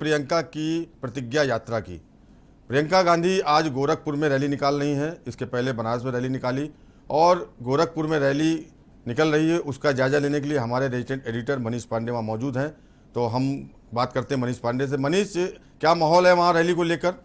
प्रियंका की प्रतिज्ञा यात्रा की। प्रियंका गांधी आज गोरखपुर में रैली निकाल रही हैं, इसके पहले बनारस में रैली निकाली और गोरखपुर में रैली निकल रही है। उसका जायजा लेने के लिए हमारे रेजिडेंट एडिटर मनीष पांडे वहाँ मौजूद हैं, तो हम बात करते हैं मनीष पांडे से। मनीष, क्या माहौल है वहाँ रैली को लेकर?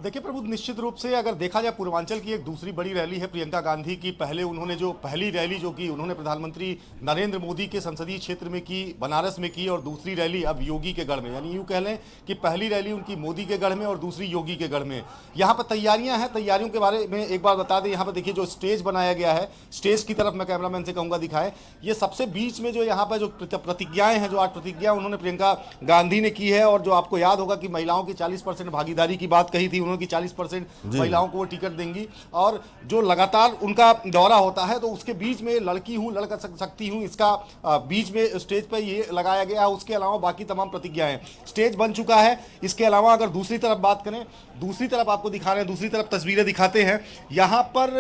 देखिए प्रबुद्ध, निश्चित रूप से अगर देखा जाए पूर्वांचल की एक दूसरी बड़ी रैली है प्रियंका गांधी की। पहले उन्होंने जो पहली रैली जो की उन्होंने प्रधानमंत्री नरेंद्र मोदी के संसदीय क्षेत्र में की, बनारस में की, और दूसरी रैली अब योगी के गढ़ में, यानी यूँ कह लें कि पहली रैली उनकी मोदी के गढ़ में और दूसरी योगी के गढ़ में। यहाँ पर तैयारियाँ हैं, तैयारियों के बारे में एक बार बता दें। यहाँ पर देखिए जो स्टेज बनाया गया है, स्टेज की तरफ मैं कैमरामैन से कहूँगा दिखाएं। ये सबसे बीच में जो यहाँ पर जो प्रतिज्ञाएँ हैं, जो 8 प्रतिज्ञा उन्होंने प्रियंका गांधी ने की है, और जो आपको याद होगा कि महिलाओं की 40% भागीदारी की बात कही थी उन्होंने कि 40% महिलाओं को वो टिकट देंगी, और जो लगातार उनका दौरा होता है तो उसके बीच में लड़की हूं लड़ सकती हूं, इसका बीच में स्टेज पर ये लगाया गया है। उसके अलावा बाकी तमाम प्रतिज्ञाएं, स्टेज बन चुका है। इसके अलावा अगर दूसरी तरफ बात करें, दूसरी तरफ आपको दिखा रहे हैं, दूसरी तरफ तस्वीरें दिखाते हैं। यहां पर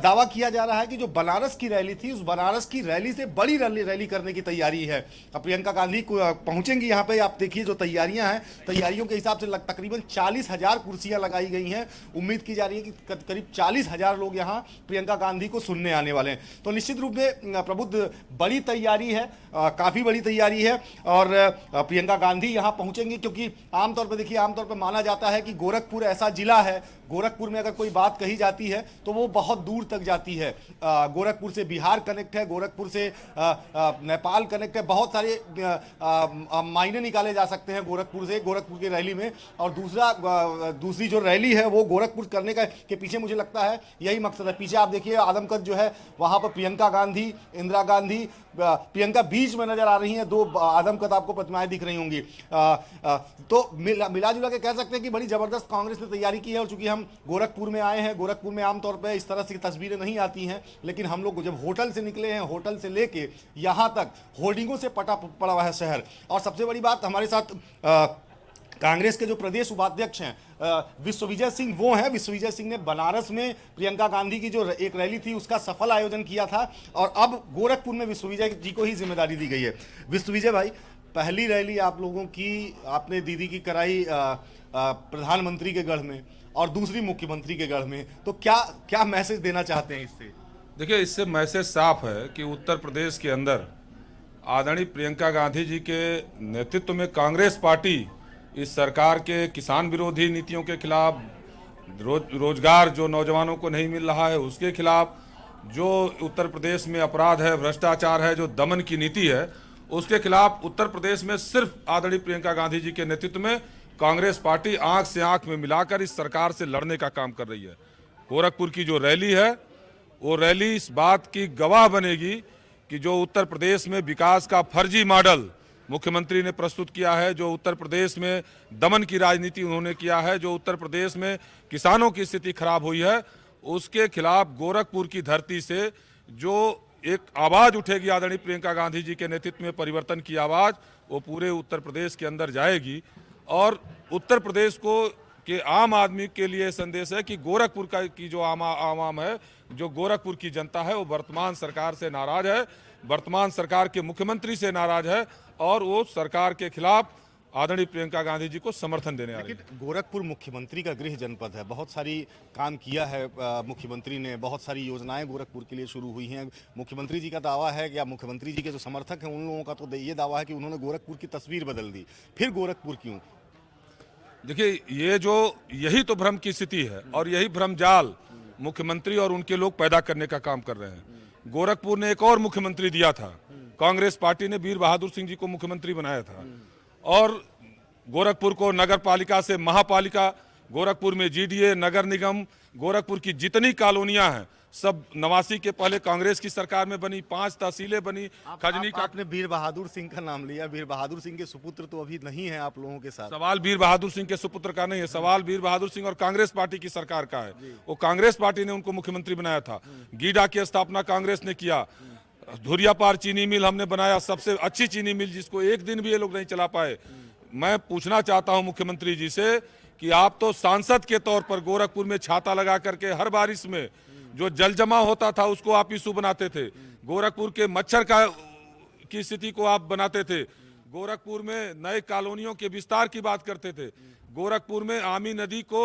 दावा किया जा रहा है कि जो बनारस की रैली थी, उस बनारस की रैली से बड़ी रैली करने की तैयारी है। अब प्रियंका गांधी पहुंचेंगी यहाँ पे, आप देखिए जो तैयारियां हैं, तैयारियों के हिसाब से तकरीबन 40,000 कुर्सियां लगाई गई हैं। उम्मीद की जा रही है कि करीब 40,000 लोग यहां प्रियंका गांधी को सुनने आने वाले हैं। तो निश्चित रूप में प्रबुद्ध बड़ी तैयारी है, काफी बड़ी तैयारी है, और प्रियंका गांधी यहां पहुंचेंगी क्योंकि आमतौर पर देखिए, आमतौर पर माना जाता है कि गोरखपुर ऐसा जिला है, गोरखपुर में अगर कोई बात कही जाती है तो वो बहुत दूर तक जाती है। गोरखपुर से बिहार कनेक्ट है, गोरखपुर से नेपाल कनेक्ट है, बहुत सारे मायने निकाले जा सकते हैं गोरखपुर से, गोरखपुर की रैली में। और दूसरी जो रैली है वो गोरखपुर करने के पीछे मुझे लगता है यही मकसद है। पीछे आप देखिए आदमकद जो है, वहां पर प्रियंका गांधी, इंदिरा गांधी, प्रियंका बीच में नजर आ रही हैं, 2 आदमकद आपको प्रतिमाएं दिख रही होंगी। तो मिला जुला के कह सकते हैं कि बड़ी जबरदस्त कांग्रेस ने तैयारी की है। और चूंकि हम गोरखपुर में आए हैं, गोरखपुर में आमतौर पर इस तरह से तस्वीरें नहीं आती हैं, लेकिन हम लोग जब होटल से निकले हैं, होटल से लेके यहां तक होर्डिंगों से पटा पड़ा हुआ है शहर। और सबसे बड़ी बात, हमारे साथ कांग्रेस के जो प्रदेश उपाध्यक्ष हैं विश्वविजय सिंह, वो हैं। विश्वविजय सिंह ने बनारस में प्रियंका गांधी की जो एक रैली थी उसका सफल आयोजन किया था, और अब गोरखपुर में विश्वविजय जी को ही जिम्मेदारी दी गई है। विश्वविजय भाई, पहली रैली आप लोगों की, आपने दीदी की कराई प्रधानमंत्री के गढ़ में और दूसरी मुख्यमंत्री के गढ़ में, तो क्या मैसेज देना चाहते हैं इससे? देखिए, इससे मैसेज साफ है कि उत्तर प्रदेश के अंदर आदरणीय प्रियंका गांधी जी के नेतृत्व में कांग्रेस पार्टी इस सरकार के किसान विरोधी नीतियों के खिलाफ, रोजगार जो नौजवानों को नहीं मिल रहा है उसके खिलाफ, जो उत्तर प्रदेश में अपराध है, भ्रष्टाचार है, जो दमन की नीति है, उसके खिलाफ उत्तर प्रदेश में सिर्फ आदरणीय प्रियंका गांधी जी के नेतृत्व में कांग्रेस पार्टी आंख से आंख में मिलाकर इस सरकार से लड़ने का काम कर रही है। गोरखपुर की जो रैली है, वो रैली इस बात की गवाह बनेगी कि जो उत्तर प्रदेश में विकास का फर्जी मॉडल मुख्यमंत्री ने प्रस्तुत किया है, जो उत्तर प्रदेश में दमन की राजनीति उन्होंने किया है, जो उत्तर प्रदेश में किसानों की स्थिति खराब हुई है, उसके खिलाफ गोरखपुर की धरती से जो एक आवाज़ उठेगी आदरणीय प्रियंका गांधी जी के नेतृत्व में परिवर्तन की आवाज़, वो पूरे उत्तर प्रदेश के अंदर जाएगी। और उत्तर प्रदेश को के आम आदमी के लिए संदेश है कि गोरखपुर की जो आवाम है, जो गोरखपुर की जनता है, वो वर्तमान सरकार से नाराज है, वर्तमान सरकार के मुख्यमंत्री से नाराज है, और वो सरकार के खिलाफ आदरणीय प्रियंका गांधी जी को समर्थन देने आ रही है। गोरखपुर मुख्यमंत्री का गृह जनपद है, बहुत सारी काम किया है मुख्यमंत्री ने, बहुत सारी योजनाएं गोरखपुर के लिए शुरू हुई हैं। मुख्यमंत्री जी का दावा है, या मुख्यमंत्री जी के जो समर्थक हैं उन लोगों का तो ये दावा है कि उन्होंने गोरखपुर की तस्वीर बदल दी। फिर गोरखपुर क्यों? देखिए, यही तो भ्रम की स्थिति है, और यही भ्रम जाल मुख्यमंत्री और उनके लोग पैदा करने का काम कर रहे हैं। गोरखपुर ने एक और मुख्यमंत्री दिया था, कांग्रेस पार्टी ने वीर बहादुर सिंह जी को मुख्यमंत्री बनाया था, और गोरखपुर को नगर पालिका से महापालिका, गोरखपुर में जीडीए, नगर निगम, गोरखपुर की जितनी कॉलोनियां हैं सब 89 के पहले कांग्रेस की सरकार में बनी, 5 तहसीलें बनी। खजनी का आपने वीर बहादुर सिंह का नाम लिया, वीर बहादुर सिंह के सुपुत्र तो अभी नहीं है आप लोगों के साथ। सवाल वीर बहादुर सिंह के सुपुत्र का नहीं है, सवाल वीर बहादुर सिंह और कांग्रेस पार्टी की सरकार का है। वो कांग्रेस पार्टी ने उनको मुख्यमंत्री बनाया था। गीडा की स्थापना कांग्रेस ने किया, धुरियापार चीनी मिल हमने बनाया, सबसे अच्छी चीनी मिल, जिसको एक दिन भी ये लोग नहीं चला पाए। मैं पूछना चाहता हूं मुख्यमंत्री जी से कि आप तो सांसद के तौर पर गोरखपुर में छाता लगा करके हर बारिश में जो जल जमा होता था उसको आप इशू बनाते थे। गोरखपुर के मच्छर का की स्थिति को आप बनाते थे, गोरखपुर में नए कॉलोनियों के विस्तार की बात करते थे, गोरखपुर में आमी नदी को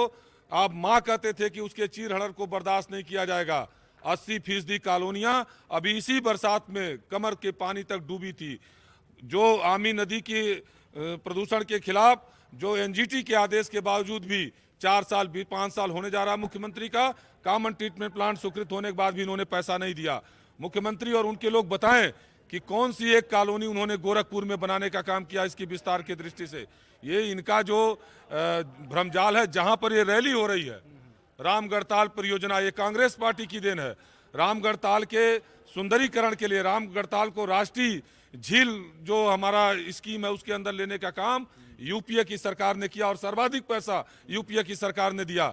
आप मां कहते थे कि उसके चीर-हड़र को बर्दाश्त नहीं किया जाएगा। 80% कॉलोनियां अभी इसी बरसात में कमर के पानी तक डूबी थी। जो आमी नदी की प्रदूषण के खिलाफ जो एनजीटी के आदेश के बावजूद भी 4 साल 5 साल होने जा रहा मुख्यमंत्री का, कॉमन ट्रीटमेंट प्लांट स्वीकृत होने के बाद भी इन्होंने पैसा नहीं दिया। मुख्यमंत्री और उनके लोग बताएं कि कौन सी एक कॉलोनी उन्होंने गोरखपुर में बनाने का काम किया इसकी विस्तार की दृष्टि से। ये इनका जो भ्रमजाल है, जहां पर ये रैली हो रही है, रामगढ़ताल परियोजना, ये कांग्रेस पार्टी की देन है। रामगढ़ताल के सुंदरीकरण के लिए, रामगढ़ताल को राष्ट्रीय झील जो हमारा स्कीम है उसके अंदर लेने का काम यूपीए की सरकार ने किया और सर्वाधिक पैसा यूपीए की सरकार ने दिया।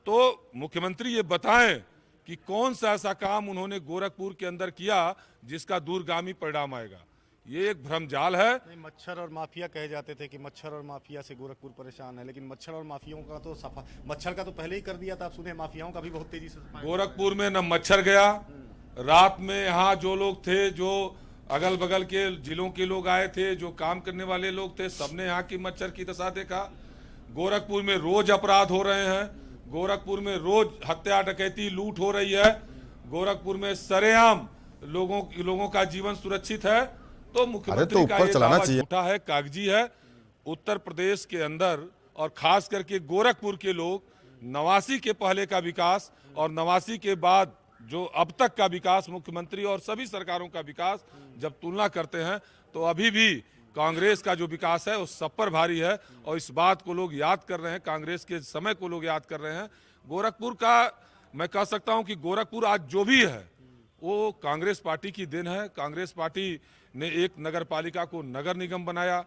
तो मुख्यमंत्री ये बताएं कि कौन सा ऐसा काम उन्होंने गोरखपुर के अंदर किया जिसका दूरगामी परिणाम आएगा। ये एक भ्रमजाल है। नहीं, मच्छर और माफिया कहे जाते थे कि मच्छर और माफिया से गोरखपुर परेशान है, लेकिन मच्छर और माफियाओं का तो सफा, मच्छर का तो पहले ही कर दिया था, आप सुने माफियाओं का भी बहुत तेजी से सफाई। गोरखपुर में न मच्छर गया, रात में यहाँ जो लोग थे, जो अगल बगल के जिलों के लोग आए थे, जो काम करने वाले लोग थे, सबने यहाँ की मच्छर की दशा देखा। गोरखपुर में रोज अपराध हो रहे हैं, गोरखपुर में रोज हत्या डकैती लूट हो रही है, गोरखपुर में सरेआम लोगों का जीवन सुरक्षित है। तो मुख्यमंत्री का ये दावा झूठा है, कागजी है। उत्तर प्रदेश के अंदर और खास करके गोरखपुर के लोग 89 के पहले का विकास और 89 के बाद जो अब तक का विकास, मुख्यमंत्री और सभी सरकारों का विकास जब तुलना करते हैं तो अभी भी कांग्रेस का जो विकास है वो सब पर भारी है। और इस बात को लोग याद कर रहे हैं, कांग्रेस के समय को लोग याद कर रहे हैं। गोरखपुर का मैं कह सकता हूं कि गोरखपुर आज जो भी है वो कांग्रेस पार्टी की देन है। कांग्रेस पार्टी ने एक नगर पालिका को नगर निगम बनाया,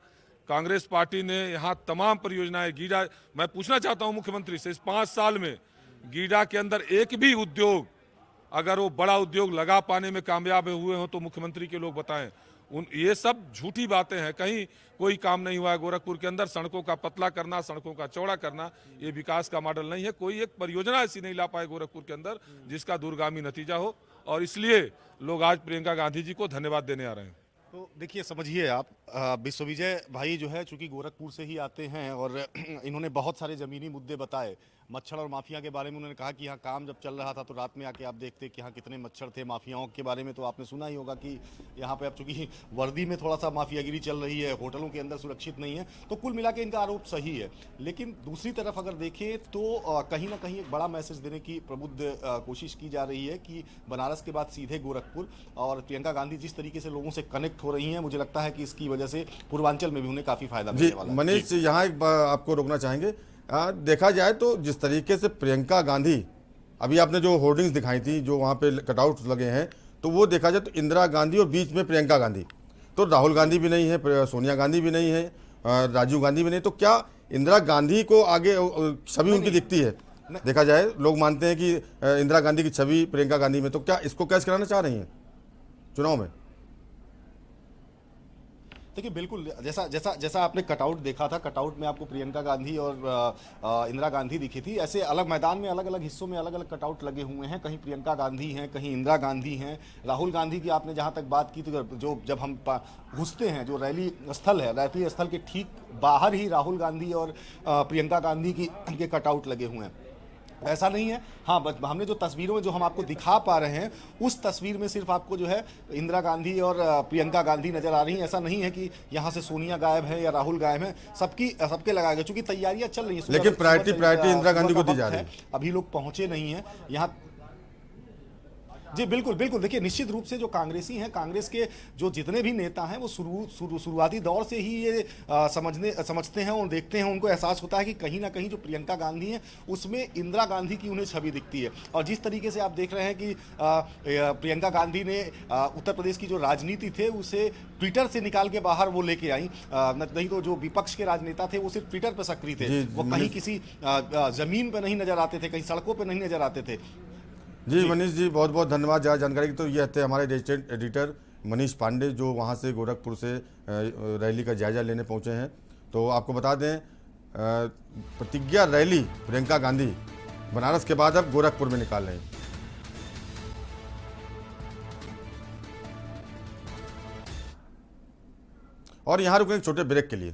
कांग्रेस पार्टी ने यहाँ तमाम परियोजनाएं, गीडा, मैं पूछना चाहता हूं मुख्यमंत्री से, इस 5 साल में गीडा के अंदर एक भी उद्योग, अगर वो बड़ा उद्योग लगा पाने में कामयाब हुए हो तो मुख्यमंत्री के लोग बताएं। ये सब झूठी बातें हैं, कहीं कोई काम नहीं हुआ है गोरखपुर के अंदर। सड़कों का पतला करना, सड़कों का चौड़ा करना, ये विकास का मॉडल नहीं है। कोई एक परियोजना ऐसी नहीं ला पाए गोरखपुर के अंदर जिसका दूरगामी नतीजा हो, और इसलिए लोग आज प्रियंका गांधी जी को धन्यवाद देने आ रहे हैं। तो देखिए, समझिए आप, विश्वविजय भाई जो है चूंकि गोरखपुर से ही आते हैं और इन्होंने बहुत सारे ज़मीनी मुद्दे बताए। मच्छर और माफिया के बारे में उन्होंने कहा कि यहाँ काम जब चल रहा था तो रात में आके आप देखते कि यहाँ कितने मच्छर थे। माफियाओं के बारे में तो आपने सुना ही होगा कि यहाँ पे अब चूंकि वर्दी में थोड़ा सा माफियागिरी चल रही है, होटलों के अंदर सुरक्षित नहीं है। तो कुल मिला के इनका आरोप सही है। लेकिन दूसरी तरफ अगर देखें तो कहीं ना कहीं एक बड़ा मैसेज देने की प्रबुद्ध कोशिश की जा रही है कि बनारस के बाद सीधे गोरखपुर, और प्रियंका गांधी जिस तरीके से लोगों से कनेक्ट हो रही हैं, मुझे लगता है कि इसकी वजह से पूर्वांचल में भी उन्हें काफ़ी फायदा मिलने वाला है। मनीष, यहाँ एक आपको रोकना चाहेंगे। देखा जाए तो जिस तरीके से प्रियंका गांधी, अभी आपने जो होर्डिंग्स दिखाई थी, जो वहाँ पे कटआउट्स लगे हैं, तो वो देखा जाए तो इंदिरा गांधी और बीच में प्रियंका गांधी, तो राहुल गांधी भी नहीं है, सोनिया गांधी भी नहीं है, राजीव गांधी भी नहीं। तो क्या इंदिरा गांधी को आगे छवि उनकी दिखती है? देखा जाए लोग मानते हैं कि इंदिरा गांधी की छवि प्रियंका गांधी में, तो क्या इसको कैश कराना चाह रही हैं चुनाव में? देखिए, बिल्कुल जैसा आपने कटआउट देखा था, कटआउट में आपको प्रियंका गांधी और इंदिरा गांधी दिखी थी। ऐसे अलग मैदान में अलग अलग हिस्सों में अलग अलग कटआउट लगे हुए हैं। कहीं प्रियंका गांधी हैं, कहीं इंदिरा गांधी हैं। राहुल गांधी की आपने जहां तक बात की तो जो जब हम घुसते हैं, जो रैली स्थल है, रैली स्थल के ठीक बाहर ही राहुल गांधी और प्रियंका गांधी के कटआउट लगे हुए हैं। ऐसा नहीं है। हाँ, हमने जो तस्वीरों में जो हम आपको दिखा पा रहे हैं, उस तस्वीर में सिर्फ आपको जो है इंदिरा गांधी और प्रियंका गांधी नजर आ रही हैं। ऐसा नहीं है कि यहाँ से सोनिया गायब है या राहुल गायब है। सबके लगाए गए, चूंकि तैयारियां चल रही हैं, लेकिन प्रायोरिटी इंदिरा गांधी को दी जा रही है। अभी लोग पहुंचे नहीं है यहाँ। जी बिल्कुल बिल्कुल। देखिए, निश्चित रूप से जो कांग्रेसी हैं, कांग्रेस के जो जितने भी नेता हैं, वो शुरुआती दौर से ही ये समझते हैं और देखते हैं, उनको एहसास होता है कि कहीं ना कहीं जो प्रियंका गांधी हैं उसमें इंदिरा गांधी की उन्हें छवि दिखती है। और जिस तरीके से आप देख रहे हैं कि प्रियंका गांधी ने उत्तर प्रदेश की जो राजनीति थे उसे ट्विटर से निकाल के बाहर वो लेके आई। नहीं तो जो विपक्ष के राजनेता थे वो सिर्फ ट्विटर पर सक्रिय थे, वो कहीं किसी जमीन पर नहीं नजर आते थे, कहीं सड़कों पर नहीं नजर आते थे। जी मनीष जी, बहुत बहुत धन्यवाद जानकारी की। तो ये थे हमारे रेजिडेंट एडिटर मनीष पांडे, जो वहाँ से गोरखपुर से रैली का जायजा लेने पहुँचे हैं। तो आपको बता दें, प्रतिज्ञा रैली प्रियंका गांधी बनारस के बाद अब गोरखपुर में निकाल रहे हैं। और यहाँ रुकें एक छोटे ब्रेक के लिए।